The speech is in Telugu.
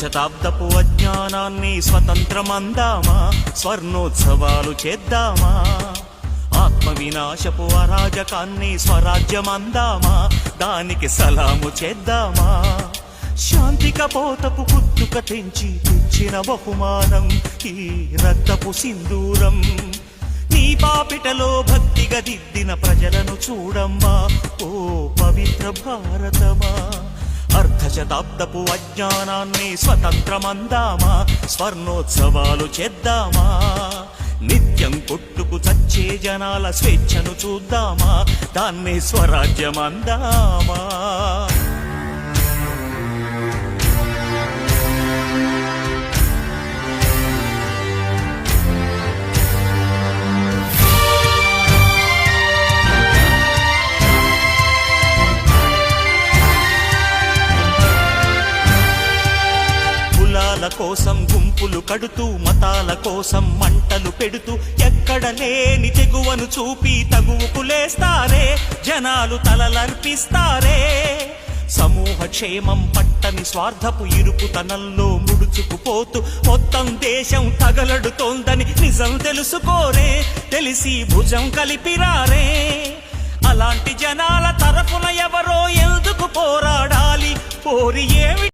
శతాబ్దపు అజ్ఞానాన్ని స్వతంత్రమందామా, స్వర్ణోత్సవాలు చేద్దామా. ఆత్మ వినాశపు అరాజకాన్ని స్వరాజ్యమందామా, దానికి సలాము చేద్దామా. శాంతి కపోతపు పుట్టుక తెంచి తెచ్చిన బహుమానం ఈ రక్తపు సింధూరం. నీ పాపిటలో భక్తిగా దిద్దిన ప్రజలను చూడమ్మా, ఓ పవిత్ర భారతమా. అర్ధశతాబ్దపు అజ్ఞానాన్ని స్వతంత్రమందామా, స్వర్ణోత్సవాలు చేద్దామా. నిత్యం కొట్టుకు చచ్చే జనాల స్వేచ్ఛను చూద్దామా, దాన్ని స్వరాజ్యమందామా. కోసం గుంపులు కడుతూ, మతాల కోసం మంటలు పెడుతూ, ఎక్కడ లేని తెగువను చూపి తగువుకు లేస్తారే, జనాలు తలలర్పిస్తారే. సమూహ క్షేమం పట్టని స్వార్థపు ఇరుకుతనంలో ముడుచుకుపోతూ మొత్తం దేశం తగలడుతోందని నిజం తెలుసుకోరే, తెలిసి భుజం కలిపిరారే. అలాంటి జనాల తరఫున ఎవరో ఎందుకు పోరాడాలి, పోరి ఏమి